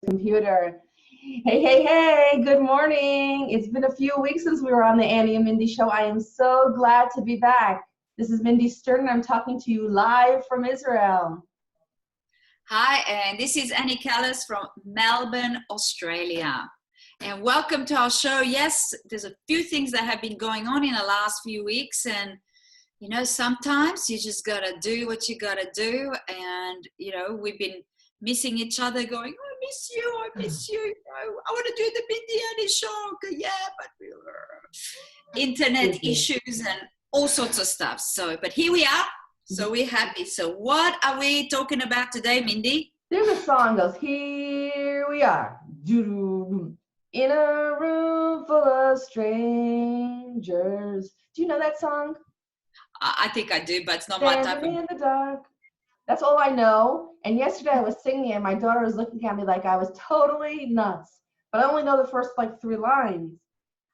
Computer. Hey, hey, hey, good morning. It's been a few weeks since we were on the Annie and Mindy show. I am so glad to be back. This is Mindy Stern, and I'm talking to you live from Israel. Hi, and this is Annie Callis from Melbourne, Australia. And welcome to our show. Yes, there's a few things that have been going on in the last few weeks, and sometimes you just gotta do what you gotta do. And we've been missing each other, going, "I miss you, I miss you. I want to do the Mindy Annie show." Okay, yeah, but we were internet issues and all sorts of stuff. But here we are. So we're happy. So what are we talking about today, Mindy? There's a song that goes, "Here we are, in a room full of strangers." Do you know that song? I think I do, but it's not my type of... in the dark. That's all I know. And yesterday I was singing and my daughter was looking at me like I was totally nuts. But I only know the first like 3 lines.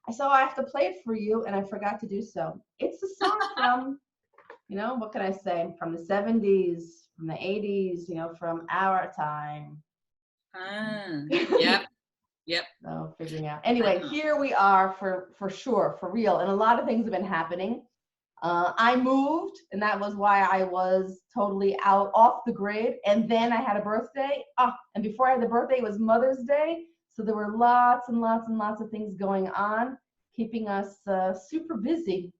I said, I have to play it for you, and I forgot to do so. It's a song from, what can I say? From the 70s, from the 80s, from our time. Yep. So figuring out. Anyway, here we are for sure, for real. And a lot of things have been happening. I moved, and that was why I was totally off the grid. And then I had a birthday. And before I had the birthday, it was Mother's Day. So there were lots and lots and lots of things going on, keeping us super busy.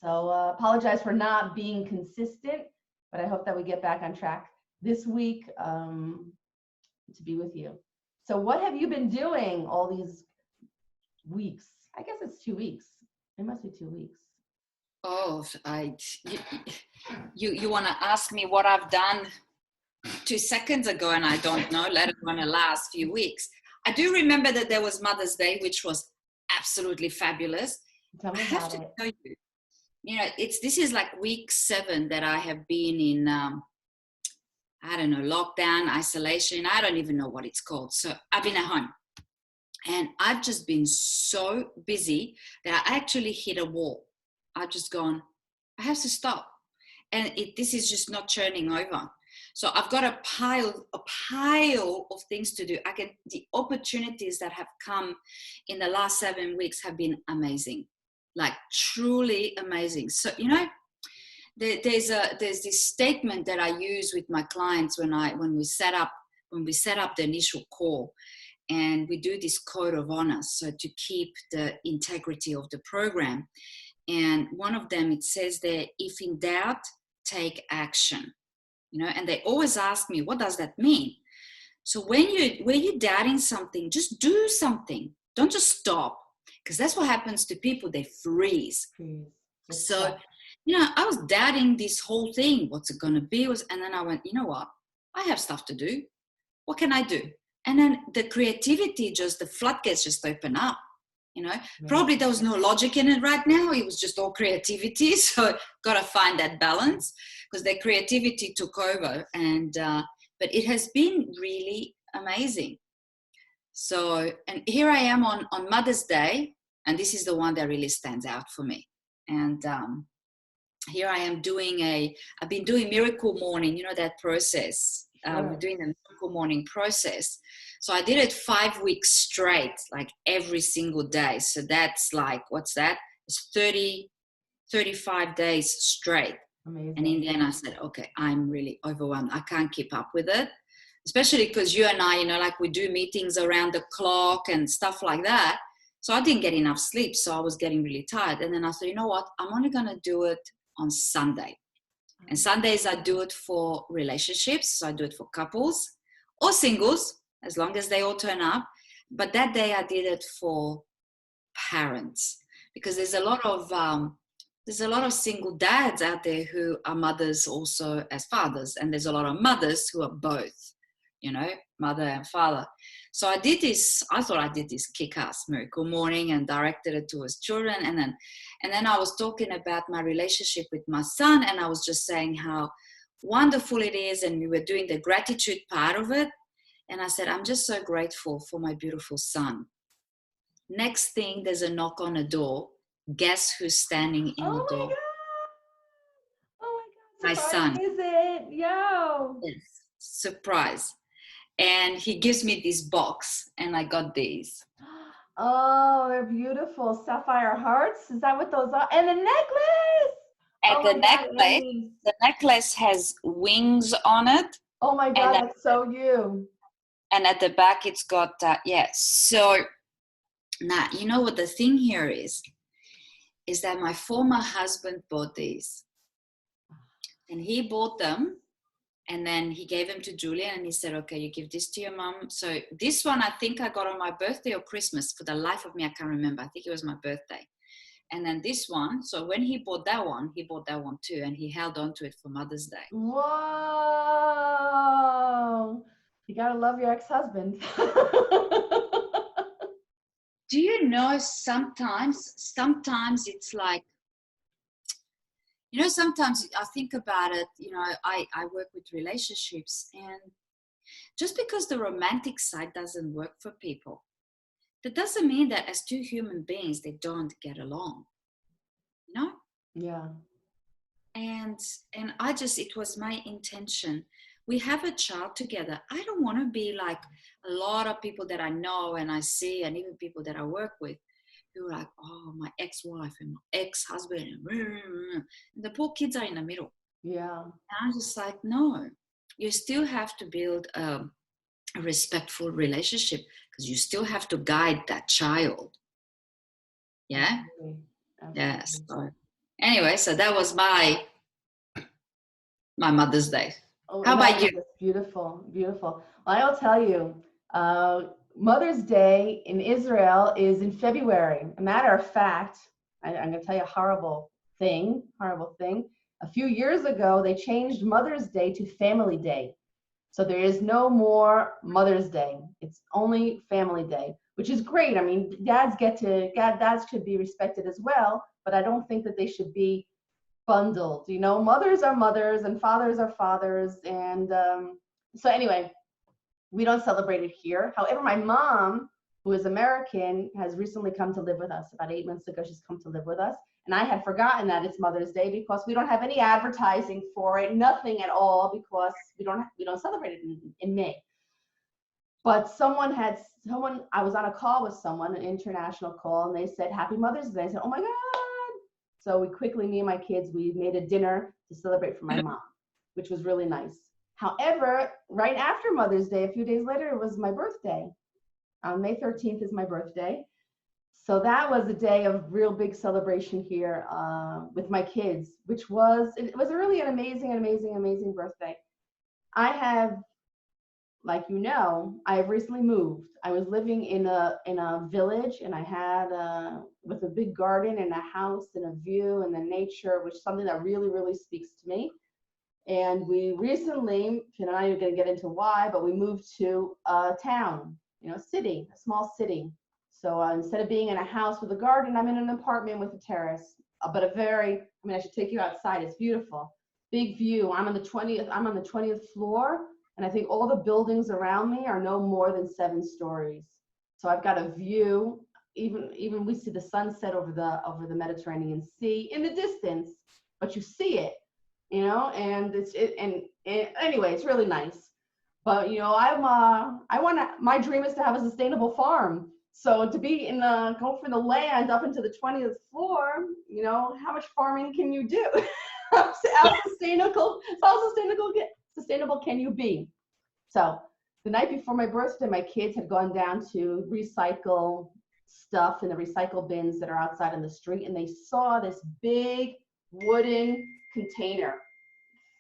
So apologize for not being consistent, but I hope that we get back on track this week to be with you. So what have you been doing all these weeks? I guess it's 2 weeks. It must be 2 weeks. Oh, you want to ask me what I've done 2 seconds ago, and I don't know, let alone the last few weeks. I do remember that there was Mother's Day, which was absolutely fabulous. Tell me I have about to it. tell you, this is like week 7 that I have been in, I don't know, lockdown, isolation. I don't even know what it's called. So I've been at home. And I've just been so busy that I actually hit a wall. I've just gone, I have to stop. And this is just not churning over. So I've got a pile of things to do. The opportunities that have come in the last 7 weeks have been amazing, like truly amazing. So, there's this statement that I use with my clients when we set up the initial call. And we do this code of honor, so to keep the integrity of the program. And one of them, it says there, if in doubt, take action. And they always ask me, what does that mean? So when you're doubting something, just do something. Don't just stop, because that's what happens to people. They freeze. So, I was doubting this whole thing. What's it going to be? And then I went, you know what? I have stuff to do. What can I do? And then the creativity, the floodgates just open up, Probably there was no logic in it right now. It was just all creativity. So got to find that balance, because the creativity took over. But it has been really amazing. So, and here I am on Mother's Day, and this is the one that really stands out for me. And here I am I've been doing Miracle Morning, that process. We're doing the Miracle Morning process. So I did it 5 weeks straight, like every single day. So that's like, what's that? It's 35 days straight. Amazing. And in the end I said, okay, I'm really overwhelmed. I can't keep up with it, especially because you and I, like we do meetings around the clock and stuff like that. So I didn't get enough sleep. So I was getting really tired. And then I thought, you know what? I'm only going to do it on Sunday. And Sundays I do it for relationships. So I do it for couples or singles, as long as they all turn up. But that day I did it for parents, because there's a lot of single dads out there who are mothers also as fathers. And there's a lot of mothers who are both, mother and father. So I thought I did this kick-ass Miracle Morning and directed it towards children. And then I was talking about my relationship with my son, and I was just saying how wonderful it is. And we were doing the gratitude part of it. And I said, I'm just so grateful for my beautiful son. Next thing, there's a knock on the door. Guess who's standing in the door? Oh my God. My son. Is it? Yo. Yes. Surprise. And he gives me this box, and I got these. Oh, they're beautiful. Sapphire hearts. Is that what those are? And the necklace. And Oh the my God, necklace, Andy. the necklace has wings on it, Oh my God, and that's so you. and at the back it's got So now you know what the thing here is that my former husband bought these, and he bought them, and then he gave them to Julia, and he said, okay, you give this to your mom. So this one I think I got on my birthday or Christmas. For the life of me, I can't remember. I think it was my birthday. And then this one, so when he bought that one too, and he held on to it for Mother's Day. Whoa. You gotta love your ex-husband. Do you know, sometimes it's like, you know, sometimes I think about it, you know, I work with relationships, and just because the romantic side doesn't work for people, that doesn't mean that as two human beings, they don't get along, you know? Yeah. And it was my intention. We have a child together. I don't want to be like a lot of people that I know and I see, and even people that I work with, who are like, oh, my ex-wife and my ex-husband, and the poor kids are in the middle. Yeah. And I'm just like, no, you still have to build a respectful relationship, because you still have to guide that child. Yeah. Absolutely. Yes. So anyway, so that was my Mother's Day. Oh, How about you? that's beautiful, beautiful. Well, I'll tell you, Mother's Day in Israel is in February. A matter of fact, I'm going to tell you a horrible thing. A few years ago, they changed Mother's Day to Family Day. So there is no more Mother's Day. It's only Family Day, which is great. I mean, dads should be respected as well, but I don't think that they should be bundled. You know, mothers are mothers and fathers are fathers. And so anyway, we don't celebrate it here. However, my mom, who is American, has recently come to live with us. About 8 months ago, she's come to live with us. And I had forgotten that it's Mother's Day, because we don't have any advertising for it, nothing at all, because we don't celebrate it in May. But I was on a call with someone, an international call, and they said, Happy Mother's Day. I said, oh my God. So we quickly, me and my kids, we made a dinner to celebrate for my mom, which was really nice. However, right after Mother's Day, a few days later, it was my birthday. May 13th is my birthday. So that was a day of real big celebration here with my kids, it was really an amazing birthday. I have, like, you know, I have recently moved. I was living in a village, and I had with a big garden and a house and a view and the nature, which is something that really, really speaks to me. And we recently, and I'm not even going to get into why, but we moved to a town, you know, a small city. So instead of being in a house with a garden, I'm in an apartment with a terrace, but I should take you outside. It's beautiful. Big view. I'm on the 20th floor, and I think all the buildings around me are no more than 7 stories. So I've got a view. Even we see the sunset over the Mediterranean Sea in the distance, but you see it, you know, and anyway, it's really nice. But you know, my dream is to have a sustainable farm. So to be go from the land up into the 20th floor, you know, how much farming can you do? How sustainable can you be? So the night before my birthday, my kids had gone down to recycle stuff in the recycle bins that are outside on the street, and they saw this big wooden container,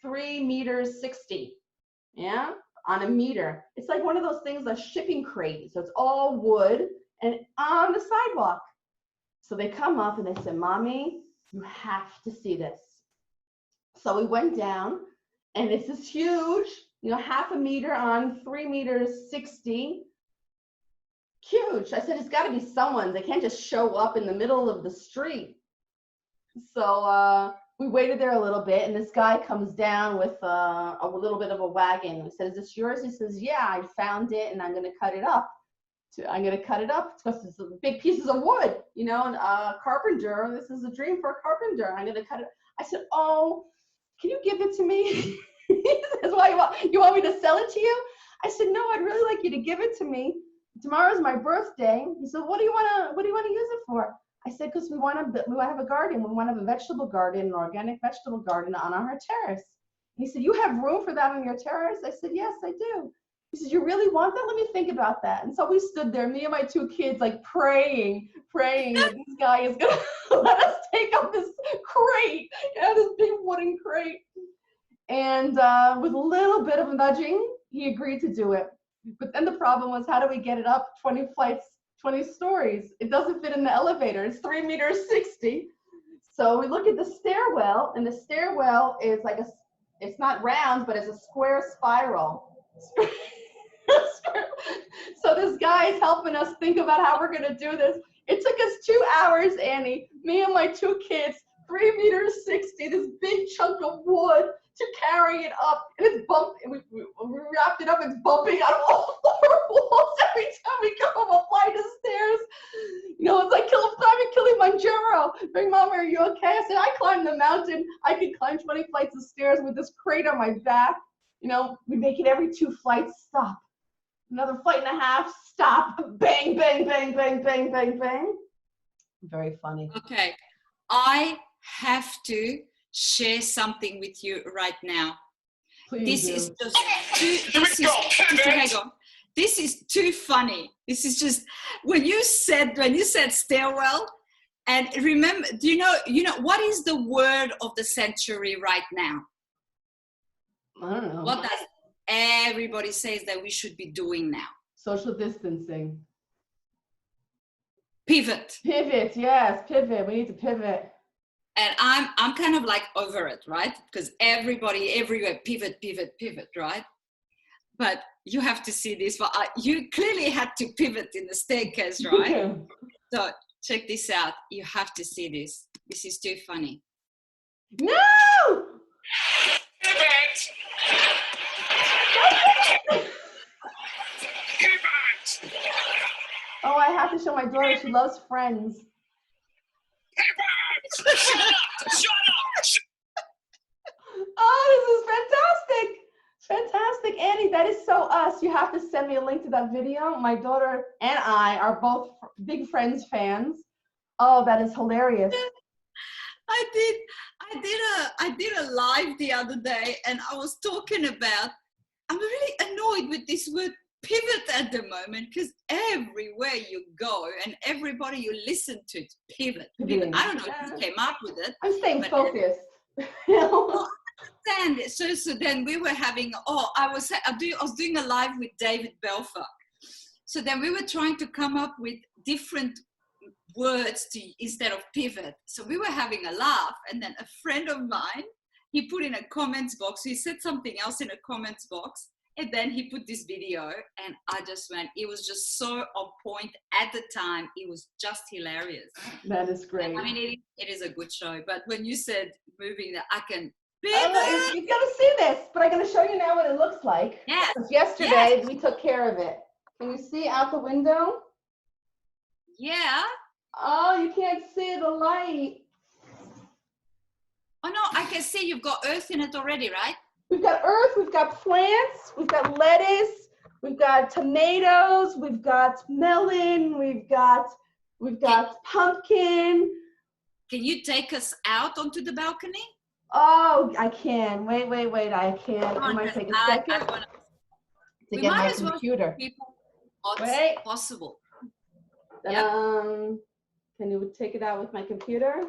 3 meters 60, yeah, on a meter. It's like one of those things, a shipping crate. So it's all wood and on the sidewalk. So they come up and they said, Mommy, you have to see this. So we went down, and this is huge, you know, 0.5 meter on 3 meters 60. Huge. I said, it's got to be someone. They can't just show up in the middle of the street. So we waited there a little bit, and this guy comes down with a little bit of a wagon. We said, is this yours? He says, yeah, I found it, and I'm going to cut it up. Because it's big pieces of wood, you know, and carpenter, this is a dream for a carpenter. I'm going to cut it. I said, oh, can you give it to me? He says, why, you want me to sell it to you? I said, no, I'd really like you to give it to me. Tomorrow's my birthday. He said, what do you want to use it for? I said, because we want to have a garden. We want to have a vegetable garden, an organic vegetable garden on our terrace. He said, you have room for that on your terrace? I said, yes, I do. He said, you really want that? Let me think about that. And so we stood there, me and my two kids, like praying that this guy is going to let us take up this crate, this big wooden crate. And with a little bit of nudging, he agreed to do it. But then the problem was, how do we get it up 20 flights, 20 stories? It doesn't fit in the elevator. It's 3 meters 60. So we look at the stairwell, and the stairwell is like it's not round, but it's a square spiral. So this guy is helping us think about how we're going to do this. It took us 2 hours, Annie, me and my two kids, 3 meters 60, this big chunk of wood to carry it up. And it's bumping, we wrapped it up, it's bumping out of all 4 walls every time we go up a flight of stairs. You know, it's like climbing Kilimanjaro. Big Mom, are you okay? I said, I climbed the mountain. I could climb 20 flights of stairs with this crate on my back. You know, we make it every 2 flights, stop. Another flight and a half, stop. Bang, bang, bang, bang, bang, bang, bang. Very funny. Okay, I have to share something with you right now. Please This is just hang on. This is too funny. This is just when you said stairwell, and remember, do you know what is the word of the century right now? I don't know. What does everybody says that we should be doing now? Social distancing. Pivot. Pivot, yes, pivot. We need to pivot. And I'm kind of like over it, right? Because everybody everywhere pivot, right? But you have to see this. But you clearly had to pivot in the staircase, right? So check this out. You have to see this. This is too funny. No! Pivot! Oh, I have to show my daughter. She loves Friends. Pivot! Shut up! Shut up! Oh, this is fantastic. Fantastic. Annie, that is so us. You have to send me a link to that video. My daughter and I are both big Friends fans. Oh, that is hilarious. I did a live the other day, and I was talking about, I'm really annoyed with this word pivot at the moment, because everywhere you go and everybody you listen to, pivot. I don't know if you came up with it. I'm staying focused. You know? So then we were having, I was doing a live with David Belfer. So then we were trying to come up with different words instead of pivot. So we were having a laugh, and then a friend of mine, he put in a comments box. He said something else in a comments box, and then he put this video, and I just went, it was just so on point at the time. It was just hilarious. That is great. I mean, it is a good show, but when you said moving that, I can pivot. You're gonna see this, but I'm gonna show you now what it looks like. Yeah. Yesterday we took care of it. Can you see out the window? Yeah. Oh, you can't see the light. Oh no, I can see you've got earth in it already, right? We've got earth, we've got plants, we've got lettuce, we've got tomatoes, we've got melon, we've got pumpkin. Can you take us out onto the balcony? Oh, I can. Wait, I can. It might take a second to get my computer. People what's possible. Can you take it out with my computer?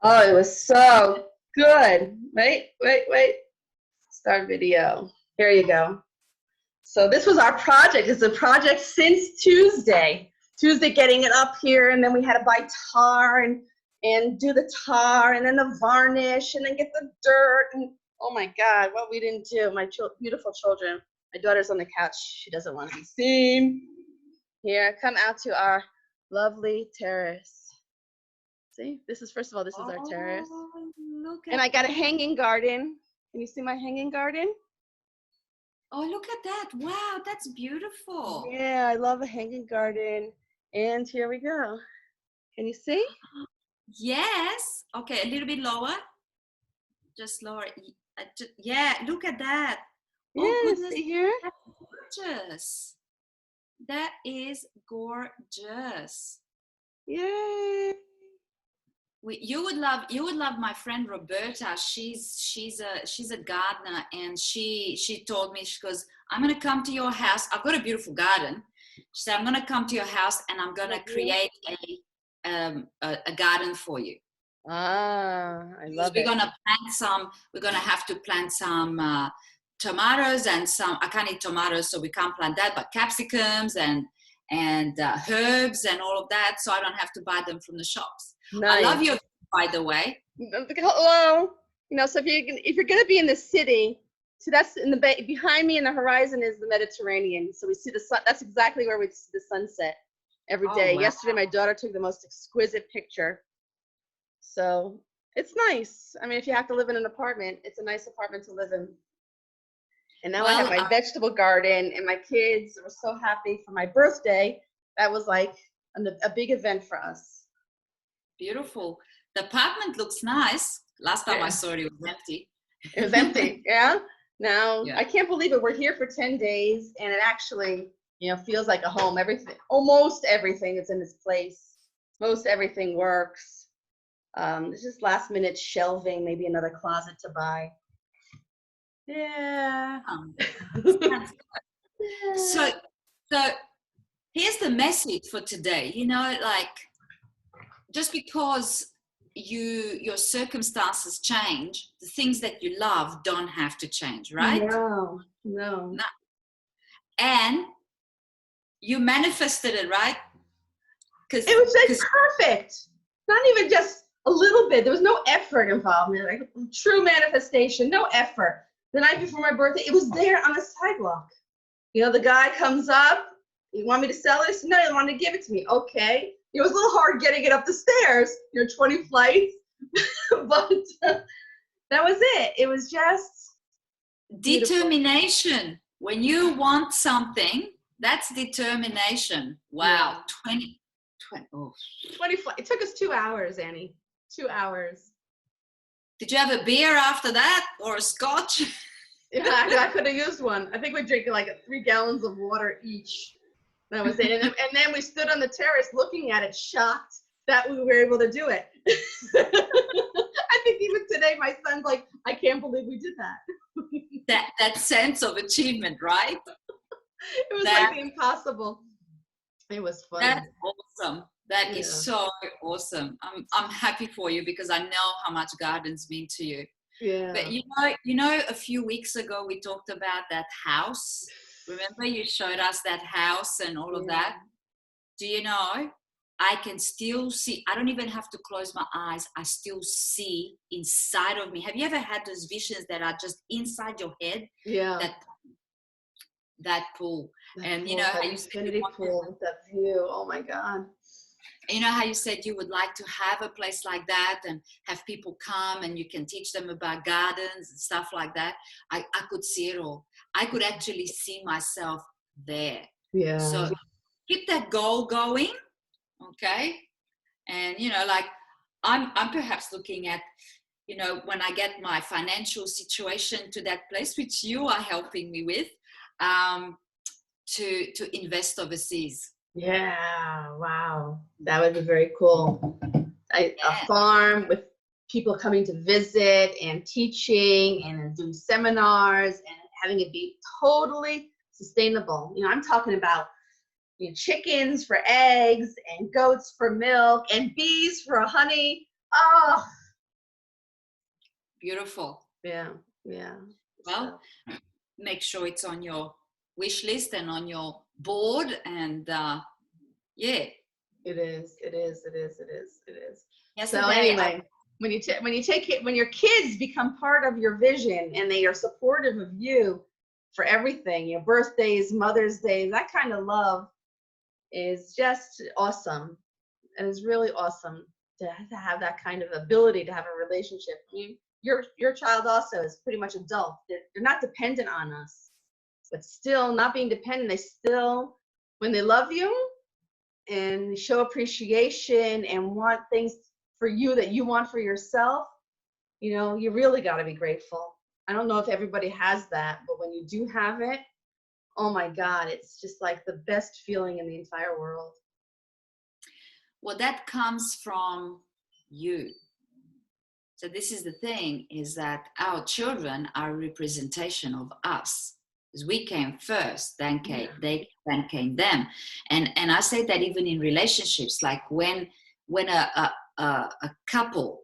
Oh, it was so good. Wait. Start video. Here you go. So this was our project. It's a project since Tuesday. Getting it up here, and then we had to buy tar and do the tar, and then the varnish, and then get the dirt. And oh my God, what we didn't do. My beautiful children. My daughter's on the couch. She doesn't want to be seen. Here, come out to our lovely terrace. See, this is, first of all, this is our terrace. And I got a hanging garden. Can you see my hanging garden? Oh, look at that. Wow, that's beautiful. Yeah, I love a hanging garden. And here we go. Can you see? Yes. Okay, a little bit lower. Just lower. Yeah, look at that. Oh Yeah, goodness, see here? that's gorgeous. That is gorgeous. Yay. You would love my friend Roberta. She's a gardener, and she told me, she goes, I'm gonna come to your house. I've got a beautiful garden. She said, I'm gonna come to your house and I'm gonna create a garden for you. Ah, I Because love we're it. gonna we're gonna have to plant some tomatoes and some, I can't eat tomatoes, so we can't plant that, but capsicums and herbs and all of that, so I don't have to buy them from the shops. I Nice. love your, by the way. Hello. So if you're gonna be in the city, so that's in the bay behind me in the horizon is the Mediterranean. So we see the sun. That's exactly where we see the sunset every Oh, day. wow. Yesterday, my daughter took the most exquisite picture. So it's nice. I mean, if you have to live in an apartment, it's a nice apartment to live in. And now I have Well, my vegetable garden, and my kids were so happy for my birthday. That was like a big event for us. beautiful. The apartment looks nice. Last time I Yeah. saw it, it was empty. It was empty. Yeah. Now Yeah. I can't believe it. We're here for 10 days, and it actually, feels like a home. Everything, almost everything is in its place. Most everything works. It's just last minute shelving, maybe another closet to buy. Yeah. Sounds good. So here's the message for today. Like, just because your circumstances change, the things that you love don't have to change, right? No. No. And you manifested it, right? It was like perfect. Not even just a little bit. There was no effort involved. Like true manifestation, no effort. The night before my birthday, it was there on the sidewalk. The guy comes up. You want me to sell it? I said, no, you want to give it to me. Okay. It was a little hard getting it up the stairs, 20 flights. But that was it. It was just beautiful. Determination. When you want something, that's determination. Wow. Yeah. 20 flights. It took us 2 hours, Annie. 2 hours. Did you have a beer after that, or a scotch? Yeah, I could have used one. I think we drank like 3 gallons of water each. That was it. And then we stood on the terrace looking at it, shocked that we were able to do it. I think even today my son's like, I can't believe we did that. that sense of achievement, right? It was like the impossible. It was fun. That's awesome. That is so awesome. I'm happy for you, because I know how much gardens mean to you. Yeah. But a few weeks ago we talked about that house. Remember, you showed us that house and all of that. Do you know, I can still see, I don't even have to close my eyes. I still see inside of me. Have you ever had those visions that are just inside your head? Yeah. That pool. And you know how you said infinity pool with that view. Oh my God. You know how you said you would like to have a place like that and have people come and you can teach them about gardens and stuff like that. I could see it all. I could actually see myself there. Yeah. So keep that goal going, okay? And like I'm perhaps looking at, when I get my financial situation to that place, which you are helping me with, to invest overseas. Yeah, wow. That would be very cool. A farm with people coming to visit and teaching and doing seminars and having it be totally sustainable. I'm talking about chickens for eggs and goats for milk and bees for honey. Oh, beautiful. Yeah. Well, make sure it's on your wish list and on your board, and it is. So anyway, when your kids become part of your vision and they are supportive of you for everything, your birthdays, Mother's Day, that kind of love is just awesome. And it's really awesome to have that kind of ability to have a relationship. Your child also is pretty much adult. They're not dependent on us, but still not being dependent. They still, when they love you and show appreciation and want things for you that you want for yourself, you really got to be grateful. I don't know if everybody has that, but when you do have it, oh my God, it's just like the best feeling in the entire world. Well, that comes from you. So this is the thing, is that our children are a representation of us. Because we came first, then came then came them. And I say that even in relationships, like when a couple,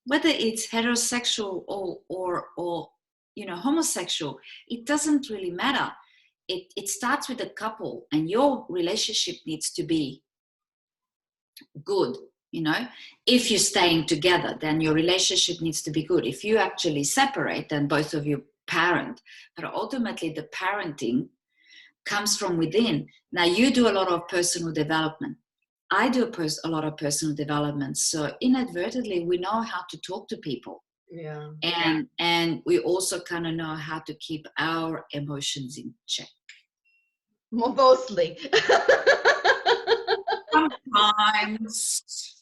whether it's heterosexual or you know, homosexual, it doesn't really matter. It starts with a couple, and your relationship needs to be good. You know, if you're staying together, then your relationship needs to be good. If you actually separate, then both of you parent, but ultimately the parenting comes from within. Now, you do a lot of personal development. I do a lot of personal development. So inadvertently, we know how to talk to people. Yeah. And we also kind of know how to keep our emotions in check. Well, mostly. Sometimes.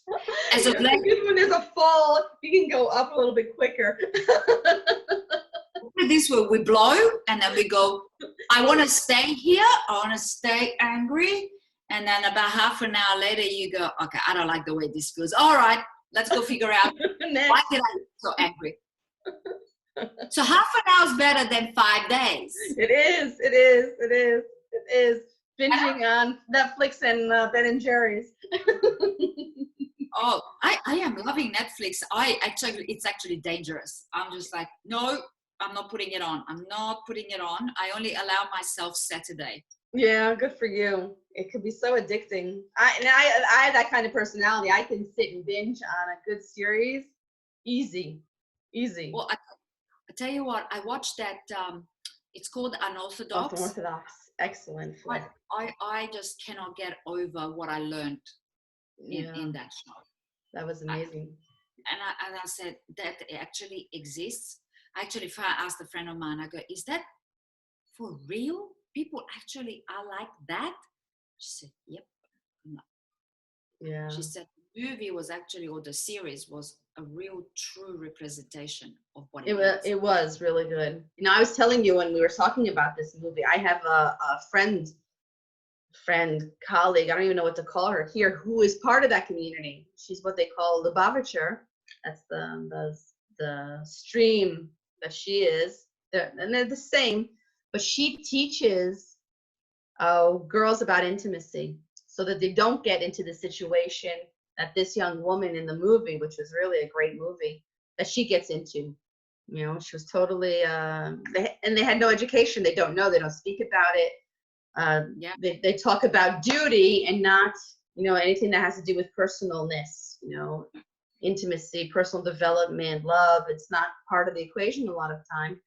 As of late, When there's a fall, you can go up a little bit quicker. this where we blow and then we go, I want to stay here, I want to stay angry, and then about half an hour later you go, okay, I don't like the way this feels. All right, let's go figure out why did I get so angry. So half an hour is better than 5 days. It is binging on Netflix and Ben and Jerry's. Oh, I am loving Netflix. It's actually dangerous. I'm just like, no, I'm not putting it on. I'm not putting it on. I only allow myself Saturday. Yeah, good for you. It could be so addicting. I have that kind of personality. I can sit and binge on a good series, easy. Well, I tell you what, I watched that. It's called Unorthodox. Unorthodox, excellent. I just cannot get over what I learned in that show. That was amazing. And I said that it actually exists. Actually, if I asked a friend of mine, I go, is that for real? People actually are like that? She said, yep. No. Yeah. She said the movie was actually, or the series was a real true representation of what it was really good. You know, I was telling you when we were talking about this movie, I have a friend, colleague, I don't even know what to call her here, who is part of that community. She's what they call Lubavitcher. That's the stream that she is. And they're the same, but she teaches girls about intimacy so that they don't get into the situation that this young woman in the movie, which was really a great movie, that she gets into. You know, she was totally, and they had no education. They don't know, they don't speak about it. They talk about duty and not, you know, anything that has to do with personalness, you know, intimacy, personal development, love. It's not part of the equation a lot of time.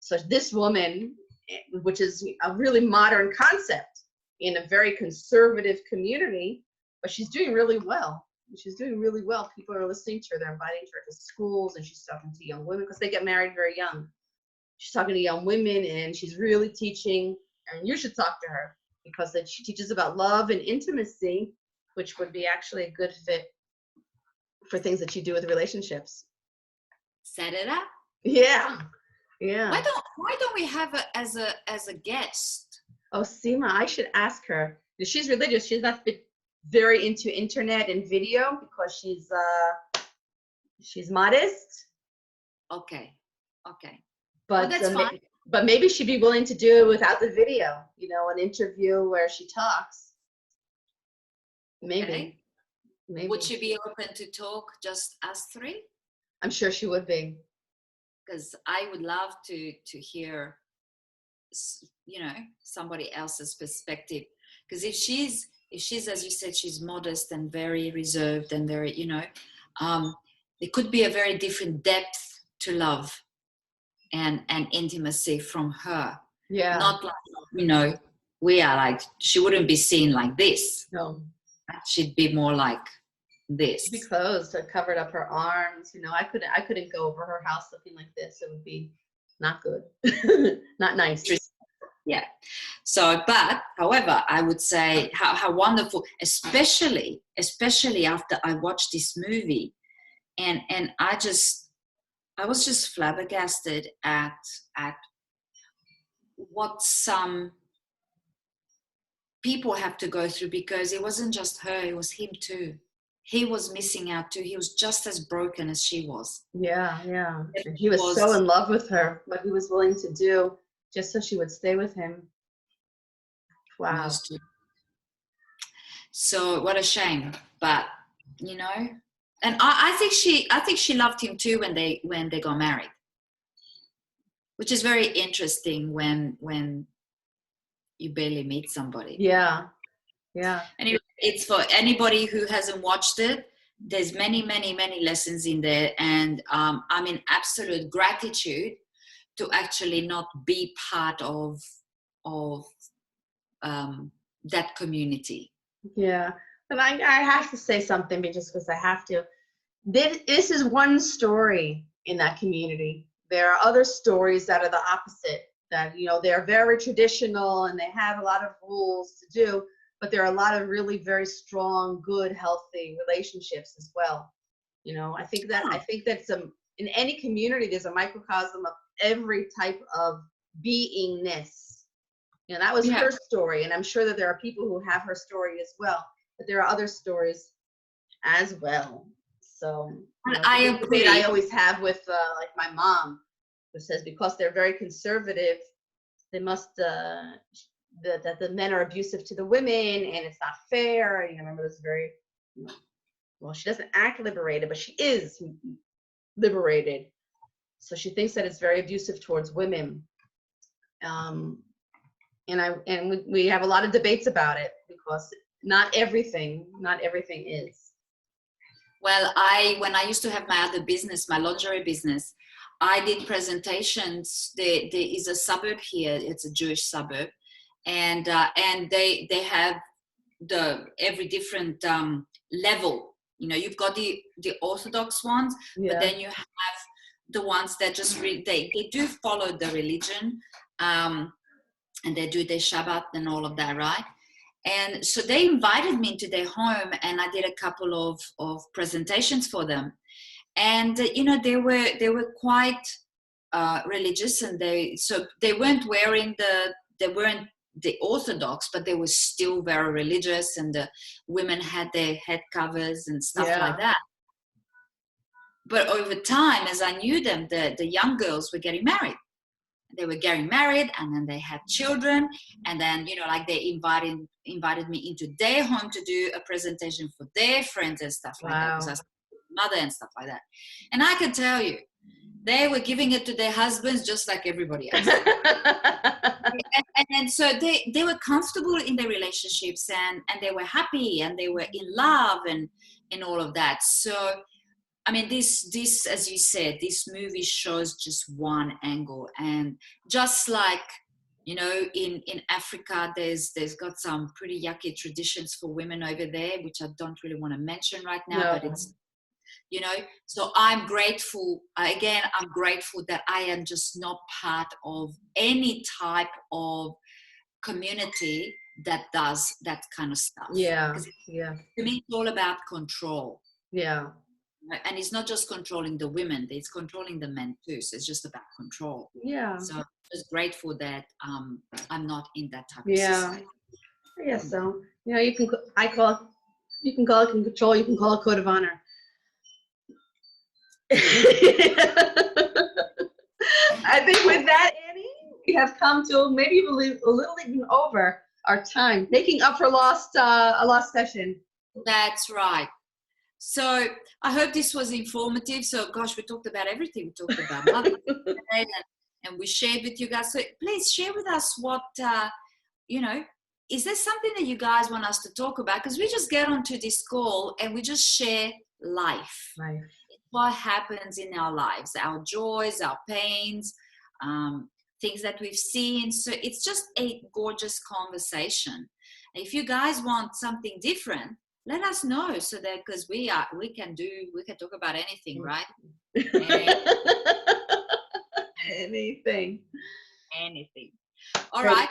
So this woman, which is a really modern concept in a very conservative community, but she's doing really well. She's doing really well. People are listening to her. They're inviting her to schools, and she's talking to young women because they get married very young. She's talking to young women, and she's really teaching. And you should talk to her because she teaches about love and intimacy, which would be actually a good fit for things that you do with relationships. Set it up. Yeah. Why don't we have her as a guest? Oh, Seema, I should ask her. She's religious. She's not very into internet and video because she's modest. Okay. But that's fine. But maybe she'd be willing to do it without the video. You know, an interview where she talks. Maybe. Okay. Maybe. Would she be open to talk just us three? I'm sure she would be. Because I would love to hear, you know, somebody else's perspective. Because if she's, as you said, she's modest and very reserved and very, you know, there could be a very different depth to love and intimacy from her. Yeah. Not like, you know, we are like, she wouldn't be seen like this. No. She'd be more like this. She'd be closed. I covered up her arms. You know, I couldn't go over her house looking like this. It would be not good. Not nice. Yeah. So, but however, I would say how wonderful, especially after I watched this movie, and I I was just flabbergasted at what some people have to go through, because it wasn't just her, it was him too. He was missing out too. He was just as broken as she was. Yeah, yeah. It And he was so was- in love with her, what he was willing to do just so she would stay with him. Wow. Those two. So what a shame, but you know, and I think she loved him too when they got married, which is very interesting when you barely meet somebody. Yeah, yeah. Anyway, it's for anybody who hasn't watched it. There's many lessons in there, and I'm in absolute gratitude to actually not be part of that community. Yeah, but I have to say something just because I have to. This is one story in that community. There are other stories that are the opposite, that, you know, they're very traditional and they have a lot of rules to do, but there are a lot of really very strong, good, healthy relationships as well. You know, I think that in any community, there's a microcosm of every type of beingness. You know, that was her story, and I'm sure that there are people who have her story as well, but there are other stories as well. So, you know, I the debate agree. I always have with like my mom, who says because they're very conservative, they must that the men are abusive to the women and it's not fair. You know, remember this very, you know, well, she doesn't act liberated, but she is liberated. So she thinks that it's very abusive towards women. And we have a lot of debates about it, because not everything is. Well, when I used to have my other business, my lingerie business, I did presentations. There is a suburb here. It's a Jewish suburb, and they have every different level. You know, you've got the Orthodox ones, Yeah. but then you have the ones that just they do follow the religion, and they do their Shabbat and all of that, right? And so they invited me into their home, and I did a couple of presentations for them. And you know, they were quite religious, and they weren't wearing they weren't the Orthodox, but they were still very religious, and the women had their head covers and stuff like that. But over time, as I knew them, the young girls were getting married. They were getting married, and then they had children, and then, you know, like they invited me into their home to do a presentation for their friends and stuff like that, because I was mother and stuff like that. And I can tell you, they were giving it to their husbands just like everybody else. and so they were comfortable in their relationships, and they were happy, and they were in love, and all of that. So I mean, this, as you said, this movie shows just one angle. And just like, you know, in Africa, there's got some pretty yucky traditions for women over there, which I don't really want to mention right now, but it's, you know, so I'm grateful. Again, I'm grateful that I am just not part of any type of community that does that kind of stuff. Yeah. To me, it's all about control. Yeah. And it's not just controlling the women, it's controlling the men too. So it's just about control. Yeah. So I'm just grateful that I'm not in that type of society. Yeah. So, you know, you can call it control, you can call it code of honor. I think with that, Annie, we have come to maybe a little even over our time, making up for a lost session. That's right. So I hope this was informative. So, gosh, we talked about everything. We talked about Mother's Day, and we shared with you guys. So please share with us what, you know, is there something that you guys want us to talk about? Because we just get onto this call and we just share life. It's what happens in our lives, our joys, our pains, things that we've seen. So it's just a gorgeous conversation. If you guys want something different, let us know, so that, because we can talk about anything, right? Anything. All right.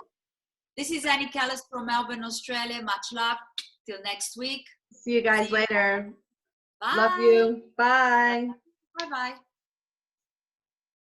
This is Annie Callis from Melbourne, Australia. Much love. Till next week. See you guys later. Bye. Love you. Bye. Bye-bye.